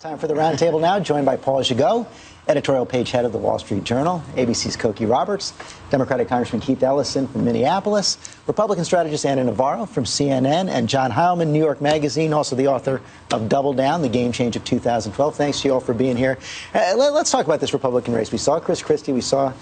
Time for the Roundtable now, joined by Paul Gigot, editorial page head of the Wall Street Journal, ABC's Cokie Roberts, Democratic Congressman Keith Ellison from Minneapolis, Republican strategist Ana Navarro from CNN, and John Heilman, New York Magazine, also the author of Double Down, The Game Change of 2012. Thanks to you all for being here. Let's talk about this Republican race. We saw Chris Christie, we saw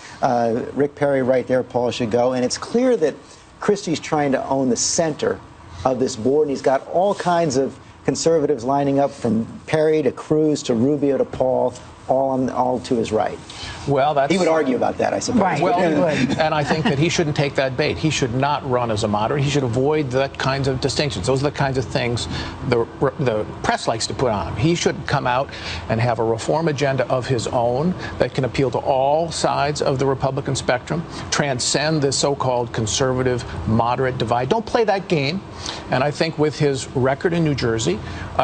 Rick Perry right there, Paul Gigot, and it's clear that Christie's trying to own the center of this board, and he's got all kinds of conservatives lining up from Perry to Cruz to Rubio to Paul, all to his right. Well, he would argue about that, I suppose. Right. Well, he would. And I think that he shouldn't take that bait. He should not run as a moderate. He should avoid that kinds of distinctions. Those are the kinds of things the press likes to put on him. He should come out and have a reform agenda of his own that can appeal to all sides of the Republican spectrum, transcend this so-called conservative moderate divide. Don't play that game. And I think with his record in New Jersey,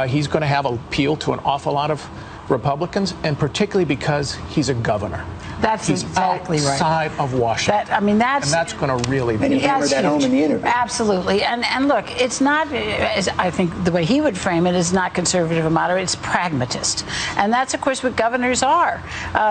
he's going to have appeal to an awful lot of Republicans, and particularly because he's a governor. That's exactly right. Outside of Washington. And that's going to really be. And he hammered that home in the interview. Absolutely. And look, it's not, I think the way he would frame it is not conservative or moderate, it's pragmatist. And that's, of course, what governors are.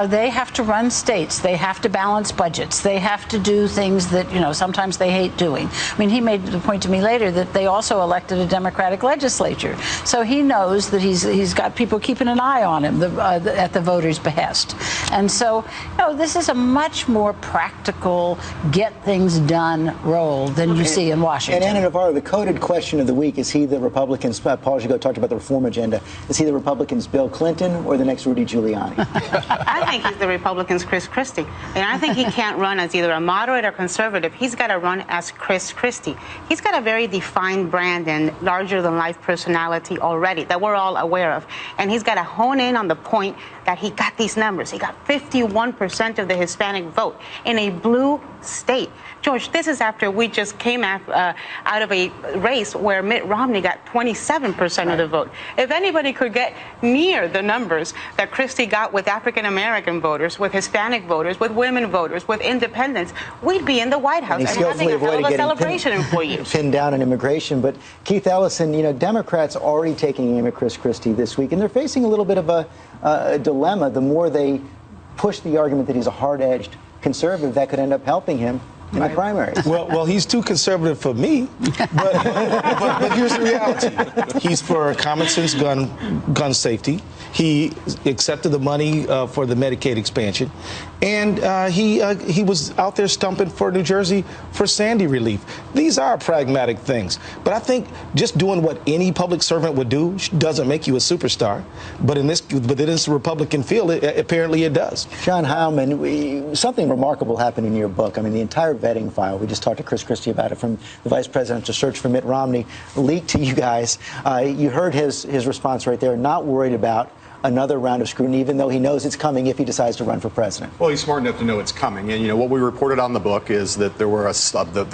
They have to run states. They have to balance budgets. They have to do things that, sometimes they hate doing. I mean, he made the point to me later that they also elected a Democratic legislature. So he knows that he's got people keeping an eye on him at the voters' behest. And so, this is a much more practical, get things done role than you see in Washington. And Ana Navarro, the coded question of the week, is he the Republicans, Paul Gigot talked about the reform agenda, is he the Republicans' Bill Clinton or the next Rudy Giuliani? I think he's the Republicans' Chris Christie. And I think he can't run as either a moderate or conservative. He's got to run as Chris Christie. He's got a very defined brand and larger-than-life personality already that we're all aware of. And he's got to hone in on the point that he got these numbers. He got 51% of the Hispanic vote in a blue state. George, this is after we just came out of a race where Mitt Romney got 27% of the vote. If anybody could get near the numbers that Christie got with African-American voters, with Hispanic voters, with women voters, with independents, we'd be in the White House and having a hell of a celebration in 4 years. Pinned down on immigration. But Keith Ellison, Democrats already taking aim at Chris Christie this week, and they're facing a little bit of a dilemma. The more they push the argument that he's a hard-edged conservative, that could end up helping him in the primaries. Well, he's too conservative for me, but here's the reality. He's for common sense gun safety. He accepted the money for the Medicaid expansion, and he was out there stumping for New Jersey for Sandy relief. These are pragmatic things, but I think just doing what any public servant would do doesn't make you a superstar. But in this Republican field, apparently it does. John Heilman, something remarkable happened in your book. I mean, the entire vetting file, we just talked to Chris Christie about it, from the vice presidential search for Mitt Romney, leaked to you guys. You heard his response right there, not worried about another round of scrutiny, even though he knows it's coming if he decides to run for president. Well, he's smart enough to know it's coming. And, what we reported on the book is that there were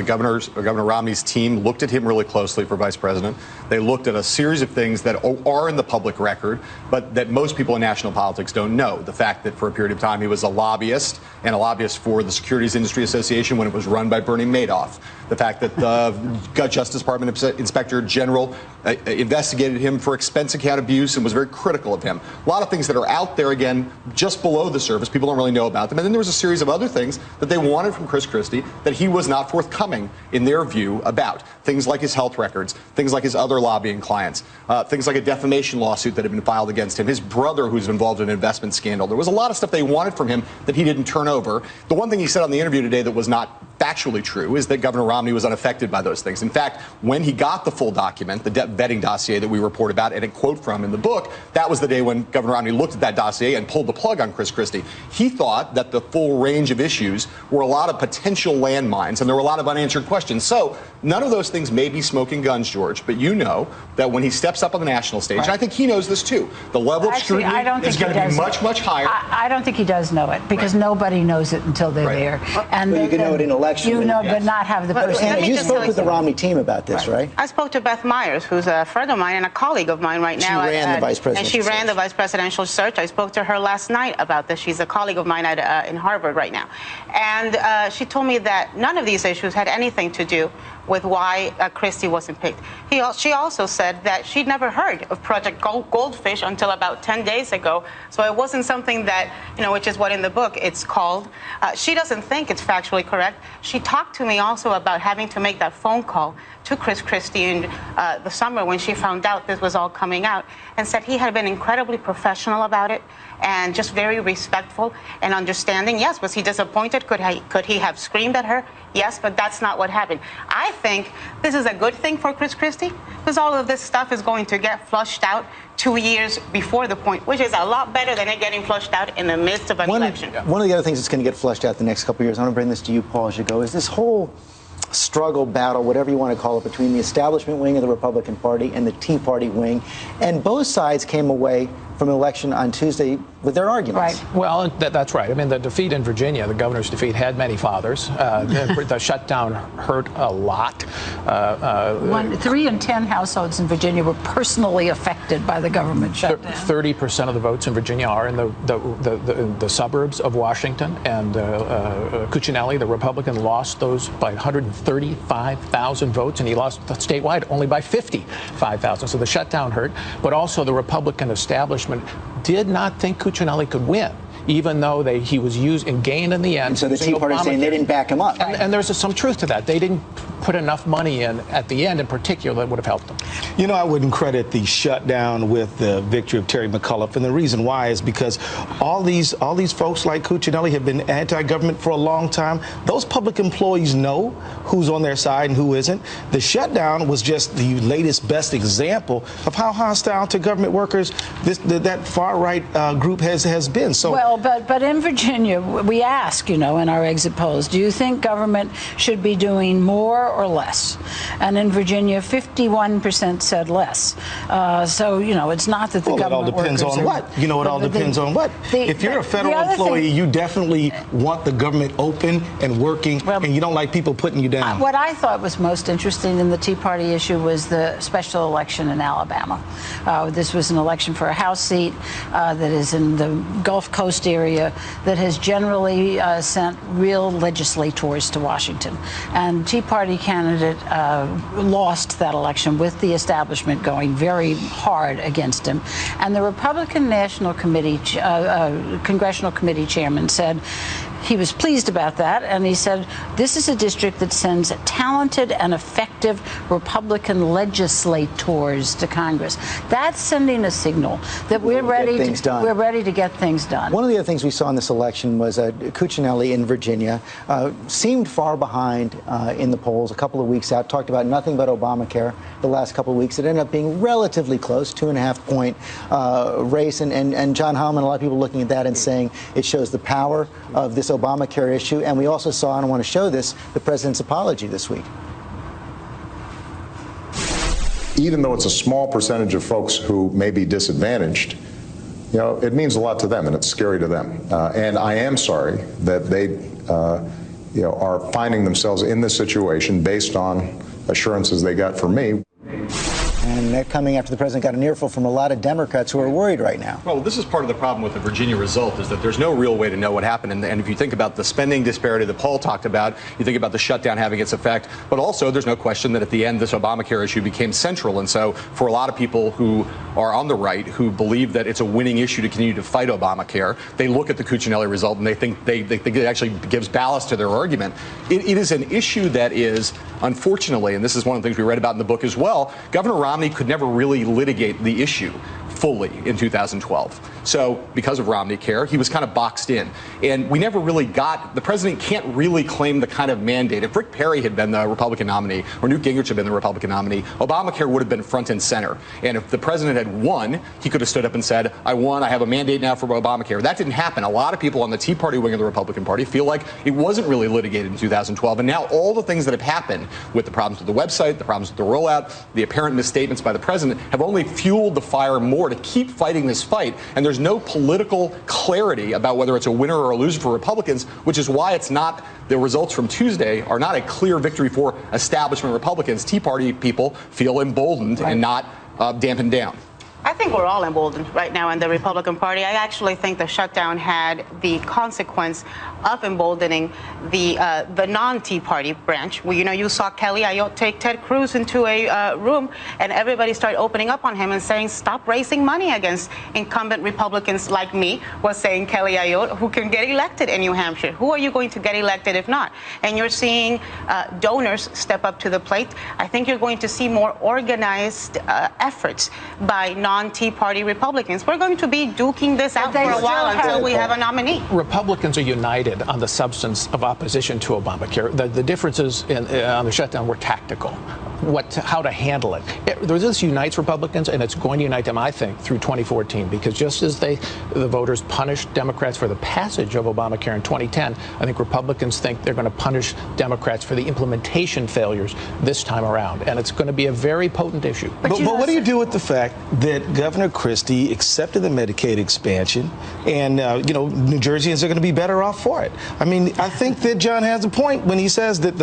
Governor Romney's team looked at him really closely for vice president. They looked at a series of things that are in the public record, but that most people in national politics don't know. The fact that for a period of time he was a lobbyist, and a lobbyist for the Securities Industry Association when it was run by Bernie Madoff. The fact that the Justice Department Inspector General investigated him for expense account abuse and was very critical of him. A lot of things that are out there, again, just below the surface. People don't really know about them. And then there was a series of other things that they wanted from Chris Christie that he was not forthcoming, in their view, about. Things like his health records, things like his other lobbying clients, things like a defamation lawsuit that had been filed against him, his brother who's involved in an investment scandal. There was a lot of stuff they wanted from him that he didn't turn over. The one thing he said on the interview today that was not factually true is that Governor Romney was unaffected by those things. In fact, when he got the full document, the vetting dossier that we report about and a quote from in the book, that was the day when Governor Romney looked at that dossier and pulled the plug on Chris Christie. He thought that the full range of issues were a lot of potential landmines and there were a lot of unanswered questions. So none of those things may be smoking guns, George, but you know that when he steps up on the national stage, and I think he knows this too, the level of scrutiny is going to be much, much higher. I don't think he does know it, because nobody knows it until they're there. And but you can know it in election. You know, but not have the person. And you spoke with the Romney team about this, right? I spoke to Beth Myers, who's a friend of mine and a colleague of mine right now. She ran the vice presidential search. And she ran the vice presidential search. I spoke to her last night about this. She's a colleague of mine in Harvard right now. And she told me that none of these issues had anything to do with why Christie wasn't picked. She also said that she'd never heard of Project Goldfish until about 10 days ago. So it wasn't something that, which is what in the book it's called. She doesn't think it's factually correct. She talked to me also about having to make that phone call to Christie in the summer when she found out this was all coming out, and said he had been incredibly professional about it and just very respectful and understanding. Yes, was he disappointed? Could he have screamed at her? Yes, but that's not what happened. I think this is a good thing for Christie, because all of this stuff is going to get flushed out 2 years before the point, which is a lot better than it getting flushed out in the midst of an election. One of the other things that's going to get flushed out the next couple of years, I want to bring this to you, Paul, as you go, is this whole struggle, battle, whatever you want to call it, between the establishment wing of the Republican Party and the Tea Party wing. And both sides came away from an election on Tuesday with their arguments. Right. Well, that's right. I mean, the defeat in Virginia, the governor's defeat, had many fathers. The shutdown hurt a lot. 3 in 10 households in Virginia were personally affected by the government shutdown. 30% of the votes in Virginia are in the suburbs of Washington, and Cuccinelli, the Republican, lost those by 135,000 votes, and he lost statewide only by 55,000. So the shutdown hurt, but also the Republican establishment did not think Cuccinelli could win, even though he was used and gained in the end. And so the Tea Party saying they didn't back him up. And there's some truth to that. They didn't put enough money in at the end in particular that would have helped them. I wouldn't credit the shutdown with the victory of Terry McAuliffe, and the reason why is because all these folks like Cuccinelli have been anti-government for a long time. Those public employees know who's on their side and who isn't. The shutdown was just the latest, best example of how hostile to government workers that far-right group has been. So, well, but in Virginia, we ask, in our exit polls, do you think government should be doing more or less? And in Virginia, 51% said less. So, it's not that the government it all depends on what. It all depends on what. If you're a federal employee, you definitely want the government open and working, and you don't like people putting you down. What I thought was most interesting in the Tea Party issue was the special election in Alabama. This was an election for a House seat that is in the Gulf Coast area that has generally sent real legislators to Washington. And Tea Party candidate lost that election with the establishment going very hard against him. And the Republican National Committee, Congressional Committee chairman said he was pleased about that, and he said this is a district that sends talented and effective Republican legislators to Congress. That's sending a signal that we're ready to get things done. One of the other things we saw in this election was Cuccinelli in Virginia seemed far behind in the polls a couple of weeks out, talked about nothing but Obamacare the last couple of weeks. It ended up being relatively close, 2.5-point race, and John Hallman, a lot of people looking at that and saying it shows the power of this Obamacare issue. And we also saw, and I want to show this, the president's apology this week. Even though it's a small percentage of folks who may be disadvantaged, it means a lot to them, and it's scary to them. And I am sorry that they, are finding themselves in this situation based on assurances they got from me. And they're coming after the president got an earful from a lot of Democrats who are worried right now. Well, this is part of the problem with the Virginia result, is that there's no real way to know what happened. And if you think about the spending disparity that Paul talked about, you think about the shutdown having its effect. But also, there's no question that at the end, this Obamacare issue became central. And so for a lot of people who are on the right, who believe that it's a winning issue to continue to fight Obamacare, they look at the Cuccinelli result and they think it actually gives ballast to their argument. It is an issue that is, unfortunately, and this is one of the things we read about in the book as well, Governor Romney could never really litigate the issue fully in 2012. So because of Romney Care, he was kind of boxed in. And we never really got, the president can't really claim the kind of mandate. If Rick Perry had been the Republican nominee, or Newt Gingrich had been the Republican nominee, Obamacare would have been front and center. And if the president had won, he could have stood up and said, I won, I have a mandate now for Obamacare. That didn't happen. A lot of people on the Tea Party wing of the Republican Party feel like it wasn't really litigated in 2012. And now all the things that have happened with the problems with the website, the problems with the rollout, the apparent misstatements by the president have only fueled the fire more to keep fighting this fight. And there's no political clarity about whether it's a winner or a loser for Republicans, which is why it's not, the results from Tuesday are not a clear victory for establishment Republicans. Tea Party people feel emboldened and not dampened down. I think we're all emboldened right now in the Republican Party. I actually think the shutdown had the consequence of emboldening the non-Tea Party branch. Well, you saw Kelly Ayotte take Ted Cruz into a room, and everybody started opening up on him and saying, stop raising money against incumbent Republicans like me, was saying Kelly Ayotte, who can get elected in New Hampshire. Who are you going to get elected if not? And you're seeing donors step up to the plate. I think you're going to see more organized efforts by non-Tea Party Republicans. We're going to be duking this out for a while until we have a nominee. Republicans are united on the substance of opposition to Obamacare. The differences on the shutdown were tactical. How to handle it. This unites Republicans, and it's going to unite them, I think, through 2014, because just as the voters punished Democrats for the passage of Obamacare in 2010, I think Republicans think they're going to punish Democrats for the implementation failures this time around, and it's going to be a very potent issue. But what do you do with the fact that Governor Christie accepted the Medicaid expansion, and New Jerseyans are going to be better off for it? I mean, I think that John has a point when he says that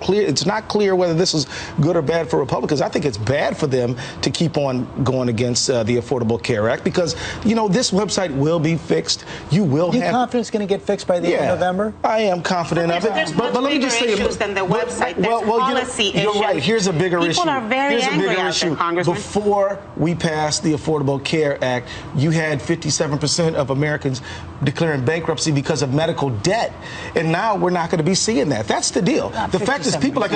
it's not clear whether this is good or bad for Republicans. I think it's bad for them to keep on going against the Affordable Care Act, because this website will be fixed. You confident it's going to get fixed by the end of November? I am confident of it. There's much bigger issues than the website. There's policy issues. You're right. Here's a bigger issue. People are very angry out there, Congressman. Before we passed the Affordable Care Act, you had 57% of Americans declaring bankruptcy because of medical debt, and now we're not going to be seeing that. That's the deal. The fact is, people like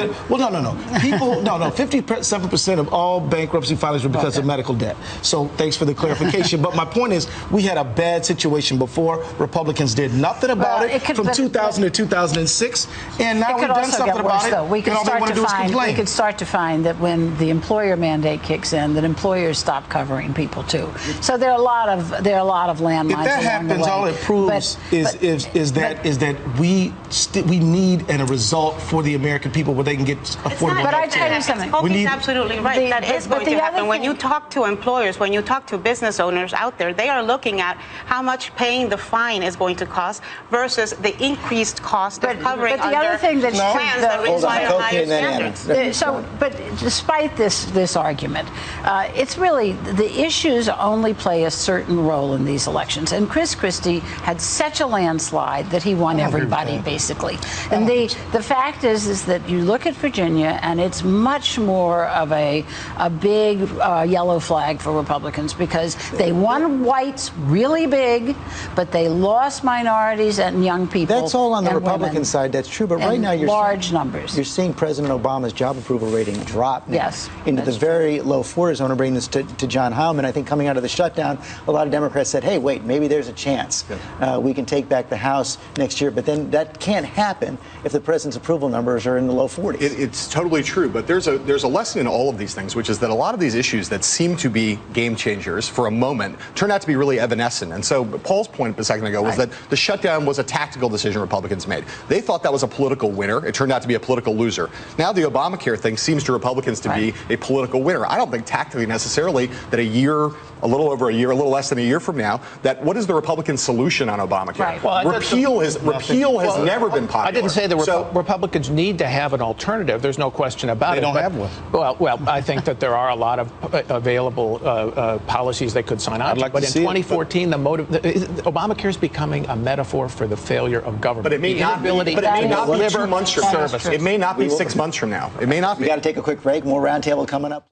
people. No, 57% of all bankruptcy filings were because of medical debt. So thanks for the clarification. But my point is, we had a bad situation before. Republicans did nothing about it from 2000 to 2006, and now we've done something about it. We could start to find that when the employer mandate kicks in, that employers stop covering people too. So there are a lot of landmines. If that happens, all it proves is that we need a result for the American people where they can get affordable. But I tell you something. He's absolutely right. That is going to happen. When you talk to employers, when you talk to business owners out there, they are looking at how much paying the fine is going to cost versus the increased cost of covering the other thing that's plans that require higher standards. But despite this argument, it's really the issues only play a certain role in these elections. And Chris Christie had such a landslide that he won everybody, basically. And the fact is that you look at Virginia, and it's much more of a big yellow flag for Republicans, because they won whites really big, but they lost minorities and young people. That's all on the Republican side. That's true. But right now, you're seeing President Obama's job approval rating drop now into the very low 40s. I want to bring this to John Howman. I think coming out of the shutdown, a lot of Democrats said, hey, wait, maybe there's a chance we can take back the House next year. But then that can't happen if the president's approval numbers are in the low 40s. It's totally true. But there's a lesson in all of these things, which is that a lot of these issues that seem to be game changers for a moment turn out to be really evanescent. And so Paul's point a second ago was that the shutdown was a tactical decision Republicans made. They thought that was a political winner. It turned out to be a political loser. Now the Obamacare thing seems to Republicans to be a political winner. I don't think tactically necessarily that a little over a year, a little less than a year from now, what is the Republican solution on Obamacare? Right. Well, repeal has never been popular. I didn't say the Republicans need to have an alternative. There's no question about it. They don't have one. Well, I think that there are a lot of available policies they could sign on to. But in 2014, Obamacare is becoming a metaphor for the failure of government. But it may not be 2 months from now. It may not be 6 months from now. It may not be. We got to take a quick break. More Roundtable coming up.